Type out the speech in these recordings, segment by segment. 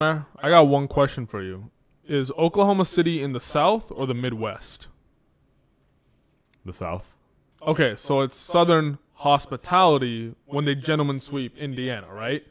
I got one question for you. Is Oklahoma City in the South or the Midwest? The South. Okay, so it's Southern hospitality when they gentlemen sweep Indiana, right?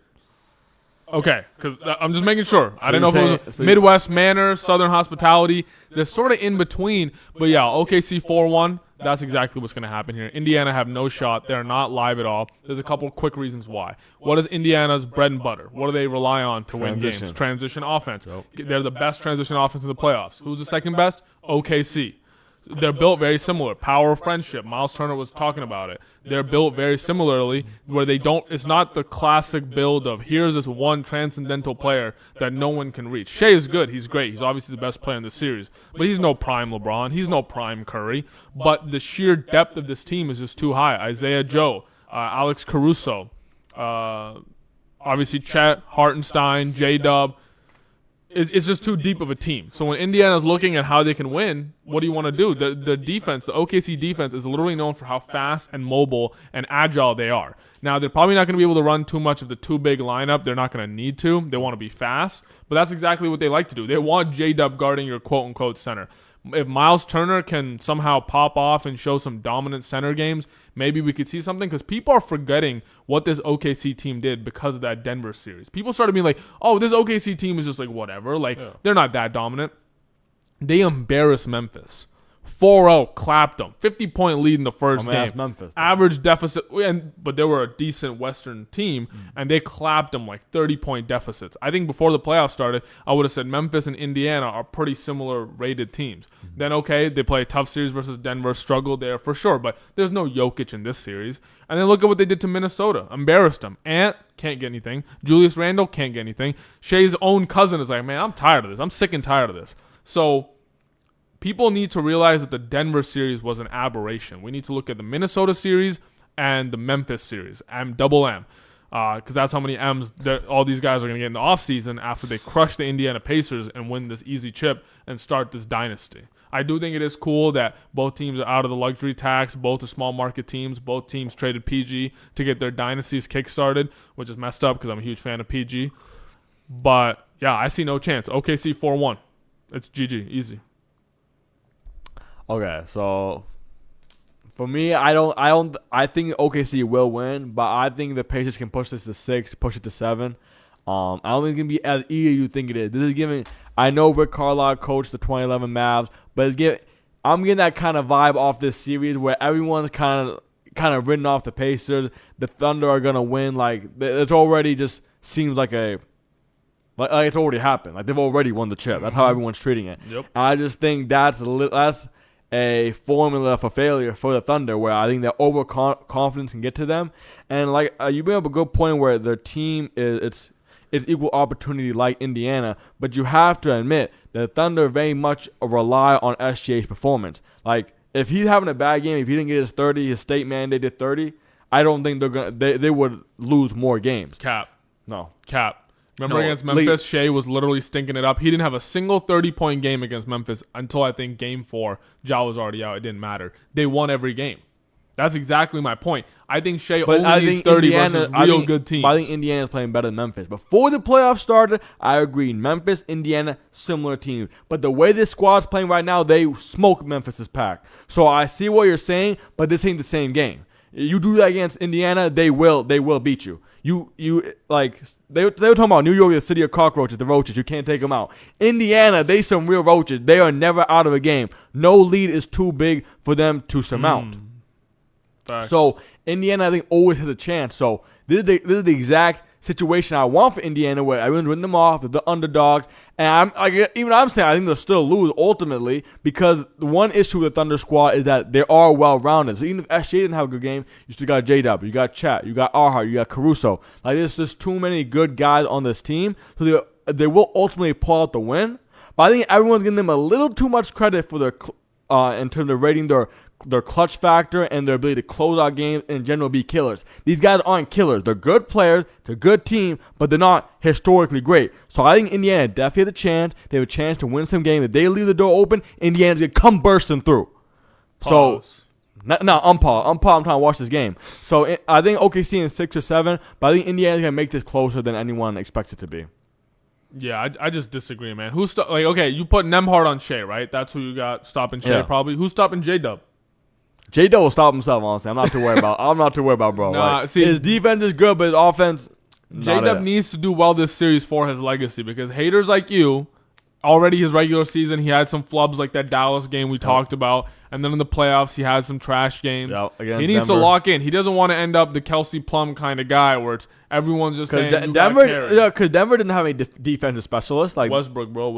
Okay, because I'm just making sure. I didn't know if it was Midwest manner, Southern hospitality. They're sort of in between. But yeah, OKC 4-1. That's exactly what's going to happen here. Indiana have no shot. They're not live at all. There's a couple quick reasons why. What is Indiana's bread and butter? What do they rely on to win games? Transition offense. Yep. They're the best transition offense in the playoffs. Who's the second best? OKC. They're built very similar. Power of friendship. Miles Turner was talking about it. They're built very similarly where they don't – it's not the classic build of here's this one transcendental player that no one can reach. Shea is good. He's great. He's obviously the best player in the series. But he's no prime LeBron. He's no prime Curry. But the sheer depth of this team is just too high. Isaiah Joe, Alex Caruso, obviously Chet, Hartenstein, J-Dub. It's just too deep of a team. So when Indiana's looking at how they can win, what do you want to do? The defense, the OKC defense, is literally known for how fast and mobile and agile they are. Now, they're probably not going to be able to run too much of the too big lineup. They're not going to need to. They want to be fast. But that's exactly what they like to do. They want J-Dub guarding your quote-unquote center. If Miles Turner can somehow pop off and show some dominant center games, maybe we could see something, because people are forgetting what this OKC team did because of that Denver series. People started being like, oh, this OKC team is just like whatever. Like, They're not that dominant. They embarrassed Memphis. 4-0, clapped them. 50-point lead in the first game. Memphis, average deficit, but they were a decent Western team, and they clapped them like 30-point deficits. I think before the playoffs started, I would have said Memphis and Indiana are pretty similar rated teams. Then, okay, they play a tough series versus Denver, struggled there for sure, but there's no Jokic in this series. And then look at what they did to Minnesota. Embarrassed them. Ant can't get anything. Julius Randle can't get anything. Shea's own cousin is like, man, I'm tired of this. I'm sick and tired of this. So people need to realize that the Denver series was an aberration. We need to look at the Minnesota series and the Memphis series, double M, because that's how many M's all these guys are going to get in the offseason after they crush the Indiana Pacers and win this easy chip and start this dynasty. I do think it is cool that both teams are out of the luxury tax, both are small market teams, both teams traded PG to get their dynasties kickstarted, which is messed up because I'm a huge fan of PG. But, yeah, I see no chance. OKC 4-1. It's GG, easy. Okay, so for me, I think OKC will win, but I think the Pacers can push this to 6, push it to 7. I don't think it's gonna be as easy as you think it is. This is giving. I know Rick Carlisle coached the 2011 Mavs, but I'm getting that kind of vibe off this series where everyone's kind of written off the Pacers. The Thunder are gonna win. Like it's already just seems like it's already happened. Like they've already won the chip. That's how everyone's treating it. Yep. And I just think that's a formula for failure for the Thunder, where I think their overconfidence can get to them. And like you bring up a good point where their team is equal opportunity like Indiana, but you have to admit that the Thunder very much rely on SGA's performance. Like if he's having a bad game, if he didn't get his 30, his state mandated 30, I don't think they would lose more games. Cap. Remember No, against Memphis, Shea was literally stinking it up. He didn't have a single 30-point game against Memphis until I think Game 4. Ja was already out. It didn't matter. They won every game. That's exactly my point. I think Shea only needs 30 versus real good teams. I think Indiana's playing better than Memphis. Before the playoffs started, I agree. Memphis, Indiana, similar teams. But the way this squad's playing right now, they smoke Memphis's pack. So I see what you're saying, but this ain't the same game. You do that against Indiana, they will beat you. You like they were talking about New York, the city of cockroaches, the roaches. You can't take them out. Indiana, they some real roaches. They are never out of a game. No lead is too big for them to surmount. So Indiana, I think, always has a chance. So this is the exact situation I want for Indiana, where everyone's written them off, they're the underdogs, and I'm saying I think they'll still lose ultimately, because the one issue with the Thunder squad is that they are well-rounded. So even if SJ didn't have a good game, you still got J-W, you got Chat, you got Arhart, you got Caruso. Like there's just too many good guys on this team, so they will ultimately pull out the win. But I think everyone's giving them a little too much credit for their in terms of rating their clutch factor and their ability to close out games and in general be killers. These guys aren't killers. They're good players, they're a good team, but they're not historically great. So I think Indiana definitely has a chance. They have a chance to win some game. If they leave the door open, Indiana's going to come bursting through. Pause. So, no, I'm trying to watch this game. So I think OKC in 6 or 7, but I think Indiana's going to make this closer than anyone expects it to be. Yeah, I just disagree, man. Okay, you put Nemhard on Shea, right? That's who you got stopping Shea, probably. Who's stopping J-Dub? J-Dub will stop himself, honestly. I'm not too worried about, bro. Nah, like, see, his defense is good, but his offense, J-Dub needs to do well this series for his legacy because haters like you, already his regular season, he had some flubs like that Dallas game we talked about. And then in the playoffs, he had some trash games. He needs to lock in. He doesn't want to end up the Kelsey Plum kind of guy where it's everyone's just saying Denver. Yeah, because Denver didn't have any defensive specialists like Westbrook, bro.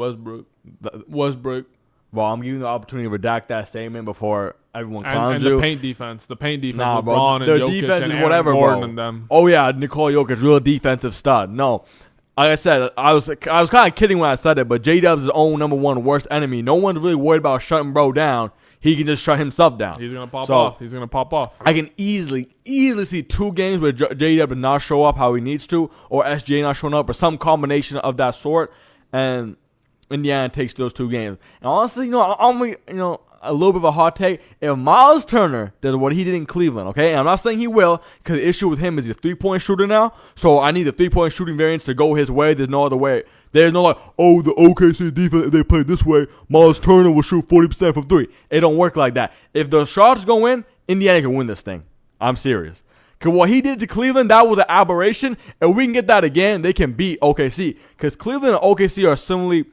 Westbrook. Well, I'm giving you the opportunity to redact that statement before everyone clowns you. you. The paint defense. Nah, bro. LeBron Their and Jokic defense and is whatever, Aaron Gordon bro. And them. Oh yeah, Nikola Jokic, real defensive stud. No. Like I said, I was kind of kidding when I said it, but J-Dub's his own number one worst enemy. No one's really worried about shutting bro down. He can just shut himself down. He's gonna pop off. I can easily see 2 games where J-Dub does not show up how he needs to, or SJ not showing up, or some combination of that sort, and Indiana takes those 2 games. And honestly, I'm a little bit of a hot take. If Miles Turner does what he did in Cleveland, okay, and I'm not saying he will, because the issue with him is he's a 3-point shooter now, so I need the 3-point shooting variance to go his way. There's no other way. There's no the OKC defense, if they play this way, Miles Turner will shoot 40% from 3. It don't work like that. If the shots go in, Indiana can win this thing. I'm serious. Because what he did to Cleveland, that was an aberration. If we can get that again, they can beat OKC. Because Cleveland and OKC are similarly,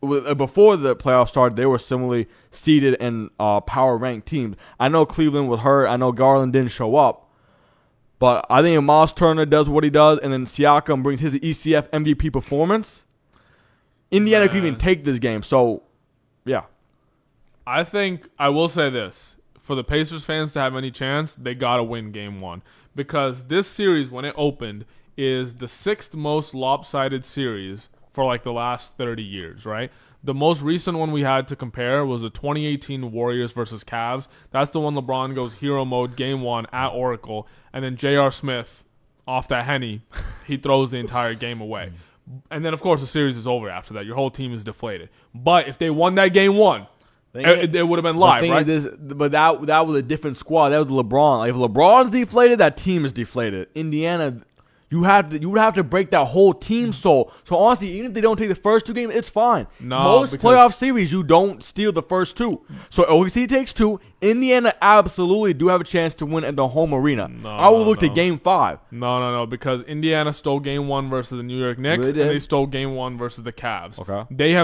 before the playoffs started, they were similarly seeded and power ranked teams. I know Cleveland was hurt. I know Garland didn't show up. But I think if Miles Turner does what he does and then Siakam brings his ECF MVP performance, Indiana could even take this game. So, yeah. I think I will say this. For the Pacers fans to have any chance, they got to win game 1. Because this series, when it opened, is the 6th most lopsided series for like the last 30 years, right? The most recent one we had to compare was the 2018 Warriors versus Cavs. That's the one LeBron goes hero mode game 1 at Oracle. And then J.R. Smith, off that Henny, he throws the entire game away. And then, of course, the series is over after that. Your whole team is deflated. But if they won that game 1, it would have been live, right? But that was a different squad. That was LeBron. Like, if LeBron's deflated, that team is deflated. Indiana, you would have to break that whole team soul. So honestly, even if they don't take the first 2 games, it's fine. Most playoff series, you don't steal the first 2. So OKC takes 2. Indiana absolutely do have a chance to win at the home arena. I will look to game 5. No, because Indiana stole game 1 versus the New York Knicks, and they stole game 1 versus the Cavs. Okay. They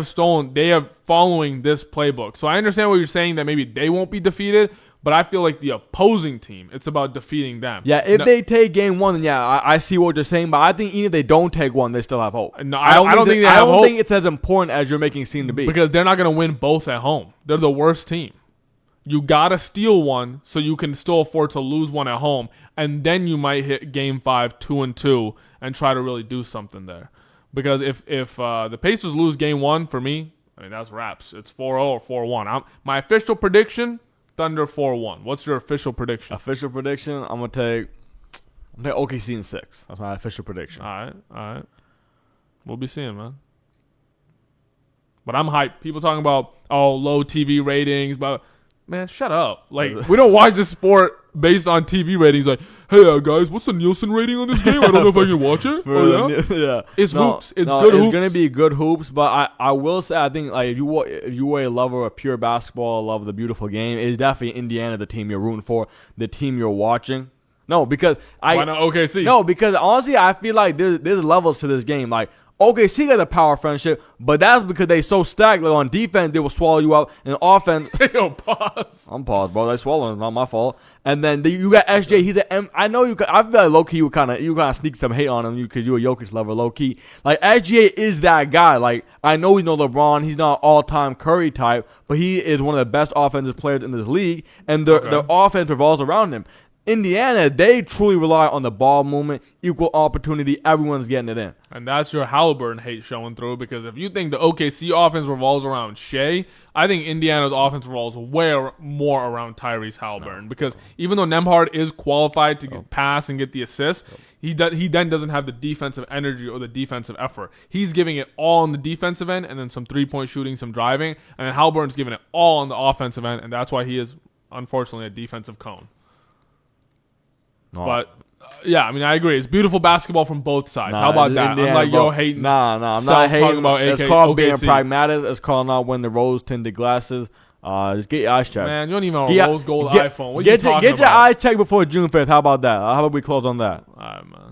are following this playbook. So I understand what you're saying, that maybe they won't be defeated, but I feel like the opposing team, it's about defeating them. Yeah, if they take game 1, then yeah, I see what you're saying. But I think even if they don't take 1, they still have hope. No, I don't think they have hope. I don't think it's as important as you're making it seem to be. Because they're not going to win both at home. They're the worst team. You got to steal 1 so you can still afford to lose 1 at home. And then you might hit game 5, 2-2, and try to really do something there. Because if the Pacers lose game 1, for me, I mean, that's wraps. It's 4-0 or 4-1. My official prediction, Thunder 4-1. What's your official prediction? Official prediction, I'm going to take OKC in 6. That's my official prediction. All right. We'll be seeing, man. But I'm hyped. People talking about, low TV ratings, but man, shut up. Like, we don't watch this sport based on TV ratings. Like, hey, guys, what's the Nielsen rating on this game? I don't know if I can watch it. Yeah. It's hoops. It's good hoops. It's going to be good hoops, but I will say, I think, like, if you are a lover of pure basketball, a lover of the beautiful game, it's definitely Indiana, the team you're rooting for, the team you're watching. No, because why not OKC? No, because honestly, I feel like there's levels to this game. Like, OKC got a power friendship, but that's because they so stacked. Like, on defense, they will swallow you out. And offense, yo, pause. I'm paused, bro. They swallowing. It's not my fault. And then you got SJ. He's I know you. I feel like low key you kind of sneak some hate on him because you're a Jokic lover, low key. Like, SJ is that guy. Like, I know he's no LeBron. He's not all time Curry type, but he is one of the best offensive players in this league, and the offense revolves around him. Indiana, they truly rely on the ball movement, equal opportunity. Everyone's getting it in. And that's your Halliburton hate showing through, because if you think the OKC offense revolves around Shea, I think Indiana's offense revolves way more around Tyrese Halliburton. Because even though Nembhard is qualified to pass and get the assist, he then doesn't have the defensive energy or the defensive effort. He's giving it all on the defensive end, and then some three-point shooting, some driving, and then Halliburton's giving it all on the offensive end, and that's why he is, unfortunately, a defensive cone. No, but Yeah, I mean, I agree. It's beautiful basketball from both sides. How about that? Indiana, I'm like, bro. yo, hating. Nah, I'm Self not hating. talking about It's AK called being OKC. pragmatic. It's called not wearing the rose-tinted glasses. Just get your eyes checked. Man, you don't even have a Get- rose gold get- iPhone. What are you talking Get your about? eyes checked before June 5th. How about that? How about we close on that? All right, man.